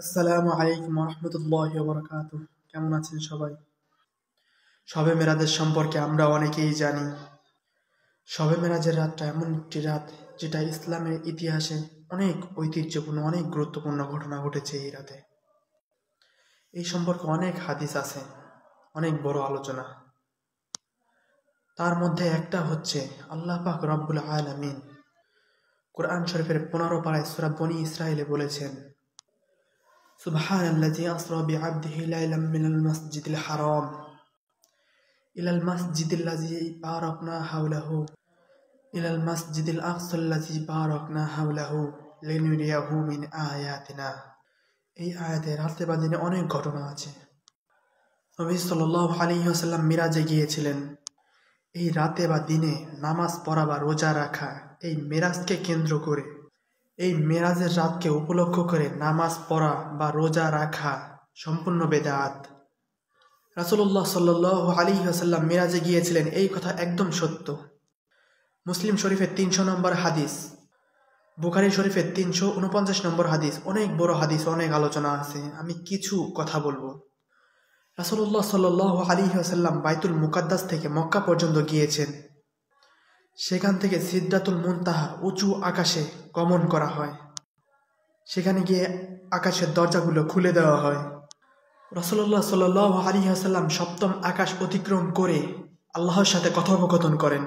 আসসালামু আলাইকুম রহমতুল্লাহি ওয়া বারাকাতুহু। কেমন আছেন সবাই? শবে মেরাজের সম্পর্কে আমরা অনেকেই জানি। শবে মেরাজের রাতটা এমন একটি রাত যেটা ইসলামের ইতিহাসে অনেক ঐতিহ্যপূর্ণ, অনেক গুরুত্বপূর্ণ ঘটনা ঘটেছে এই রাতে। এই সম্পর্কে অনেক হাদিস আছে, অনেক বড় আলোচনা। তার মধ্যে একটা হচ্ছে আল্লাহ পাক রব্বুল আলামিন কোরআন শরীফের 15 পারায় সূরা বনী ইসরাঈলে বলেছেন, সুবহানাল্লাযী আসরা বিআবদিহি লাইলাম মিনাল মাসজিদিল হারাম ইলাল মাসজিদিল্লাযী বারাকনা হাওলাহু ইলাল মাসজিদিল আকসাল্লাযী বারাকনা হাওলাহু লিনুরিয়াহু মিন আয়াতিনা। এই আয়াতে রাতে বা দিনে অনেক ঘটনা আছে। নবী সাল্লাল্লাহু আলাইহি ওয়াসাল্লাম মিরাজে গিয়েছিলেন। এই রাতে বা দিনে নামাজ পড়া বা রোজা রাখা, এই মেরাজকে কেন্দ্র করে, এই মেরাজের রাতকে উপলক্ষ করে নামাজ পড়া বা রোজা রাখা সম্পূর্ণ বেদাত। রাসূলুল্লাহ সাল্লাল্লাহু আলাইহি ওয়াসাল্লাম মিরাজে গিয়েছিলেন, এই কথা একদম সত্য। মুসলিম শরীফের 300 নম্বর হাদিস, বুখারী শরীফের 349 নম্বর হাদিস, অনেক বড় হাদিস, অনেক আলোচনা আছে। আমি কিছু কথা বলবো। রাসূলুল্লাহ সাল্লাল্লাহু আলাইহি ওয়াসাল্লাম বাইতুল মুকাদ্দাস থেকে মক্কা পর্যন্ত গিয়েছেন। সেখান থেকে সিদরাতুল মুনতাহা উঁচু আকাশে গমন করা হয়। সেখানে গিয়ে আকাশের দরজাগুলো খুলে দেওয়া হয়। রাসূলুল্লাহ সাল্লাল্লাহু আলাইহি ওয়াসাল্লাম সপ্তম আকাশ অতিক্রম করে আল্লাহর সাথে কথোপকথন করেন।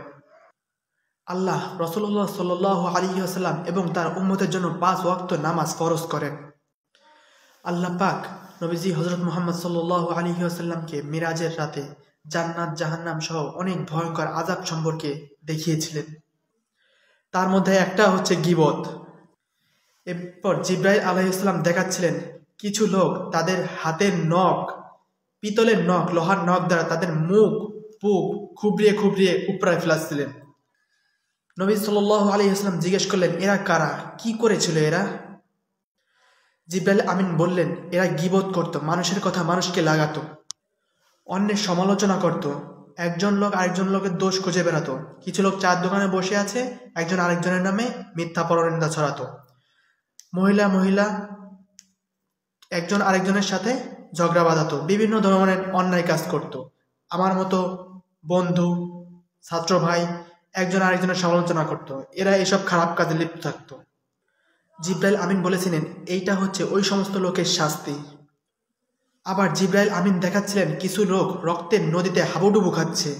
আল্লাহ রাসূলুল্লাহ সাল্লাল্লাহু আলাইহি ওয়াসাল্লাম এবং তার উম্মতের জন্য 5 ওয়াক্ত নামাজ ফরজ করেন। আল্লাহ পাক নবীজি হযরত মুহাম্মদ সাল্লাল্লাহু আলাইহি ওয়াসাল্লামকে মিরাজের রাতে জান্নাত জাহান্নাম সহ অনেক ভয়ঙ্কর আযাব সম্পর্কে দেখিয়েছিলেন। তার মধ্যে একটা হচ্ছে গীবত। এরপর জিবরাইল আলাইহিস সালাম দেখাচ্ছিলেন কিছু লোক তাদের হাতের নখ, পিতলের নখ, লোহার নখ দ্বারা তাদের মুখ পুক খুবরিয়ে খুবরিয়ে উপড়ায় ফেলাচ্ছিলেন। নবী সাল্লাল্লাহু আলাইহি ওয়াসাল্লাম জিজ্ঞেস করলেন, এরা কারা, কি করেছিল এরা? জিবরাইল আমিন বললেন, এরা গীবত করত, মানুষের কথা মানুষকে লাগাতো, অন্যের সমালোচনা করত, একজন লোক আরেকজন লোকের দোষ খুঁজে বেড়াতো। কিছু লোক চার দোকানে বসে আছে, একজন আরেকজনের নামে মিথ্যা পরনিন্দা ছড়াতো। মহিলা একজন আরেকজনের সাথে ঝগড়া বাঁধাতো, বিভিন্ন ধরনের অন্যায় কাজ করত। আমার মতো বন্ধু, ছাত্র ভাই একজন আরেকজনের সমালোচনা করত। এরা এসব খারাপ কাজে লিপ্ত থাকতো। জিবরাইল আমিন বলেছিলেন, এইটা হচ্ছে ওই সমস্ত লোকের শাস্তি। আবার জিবরাইল আমিন দেখাচ্ছিলেন কিছু লোক রক্তের নদীতে হাবুডুবু খাচ্ছে,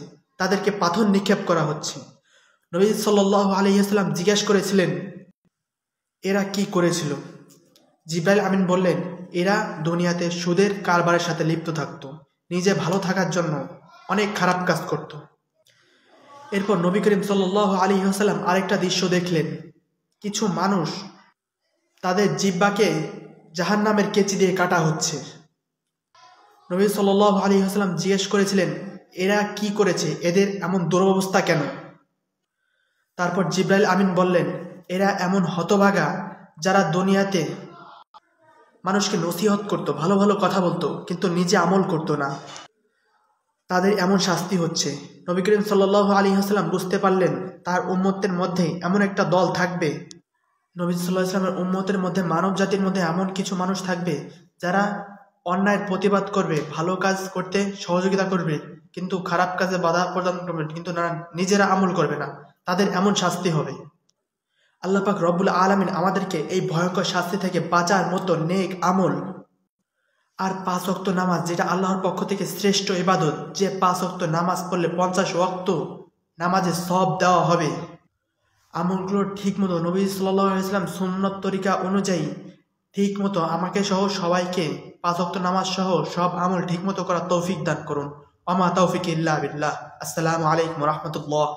তাদেরকে পাথর নিক্ষেপ করা হচ্ছে। নবী সাল্লাল্লাহু আলাইহি ওয়াসাল্লাম জিজ্ঞেস করেছিলেন, এরা কি করেছিল? জিবরাইল আমিন বললেন, এরা দুনিয়াতে সুদের কারবারের সাথে লিপ্ত থাকতো, নিজে ভালো থাকার জন্য অনেক খারাপ কাজ করত। এরপর নবী করিম সাল্লাল্লাহু আলাইহি ওয়াসাল্লাম আরেকটা দৃশ্য দেখলেন, কিছু মানুষ তাদের জিহ্বাকে জাহান্নামের কেচি দিয়ে কাটা হচ্ছে। নবী সাল্লাল্লাহু আলাইহি ওয়াসাল্লাম জিজ্ঞেস করেছিলেন, এরা কি করেছে, এদের এমন দুরবস্থা কেন? তারপর জিবরাইল আমিন বললেন, এরা এমন হতভাগা যারা দুনিয়াতে মানুষকে নসিহত করত, ভালো ভালো কথা বলতো, কিন্তু নিজে আমল করতো না, তাদের এমন শাস্তি হচ্ছে। নবী করিম সাল্লাল্লাহু আলাইহি ওয়াসাল্লাম বুঝতে পারলেন তার উম্মতের মধ্যে এমন একটা দল থাকবে, নবী সাল্লাল্লাহু আলাইহি ওয়াসাল্লামের উম্মতের মধ্যে, মানব জাতির মধ্যে এমন কিছু মানুষ থাকবে যারা অন্যায়ের প্রতিবাদ করবে, ভালো কাজ করতে সহযোগিতা করবে, কিন্তু খারাপ কাজে বাধা প্রদান করবে, কিন্তু না, নিজেরা আমল করবে না, তাদের এমন শাস্তি হবে। আল্লাহ পাক রব্বুল আলামিন আমাদেরকে এই ভয়ঙ্কর শাস্তি থেকে বাঁচার মতো নেক আমল আর 5 ওয়াক্ত নামাজ, যেটা আল্লাহর পক্ষ থেকে শ্রেষ্ঠ ইবাদত, যে 5 ওয়াক্ত নামাজ পড়লে 50 ওয়াক্ত নামাজের সওয়াব দেওয়া হবে, আমলগুলো ঠিক মতো নবী সাল্লাল্লাহু আলাইহি ওয়াসাল্লাম সুন্নত তরিকা অনুযায়ী ঠিক মতো আমাকে সহ সবাইকে 5 ওয়াক্ত নামাজ সহ সব আমল ঠিক মতো করার তৌফিক দান করুন। ওয়া মা তাওফিক ইল্লা বিল্লাহ। আসসালামু আলাইকুম ওয়া রাহমাতুল্লাহ।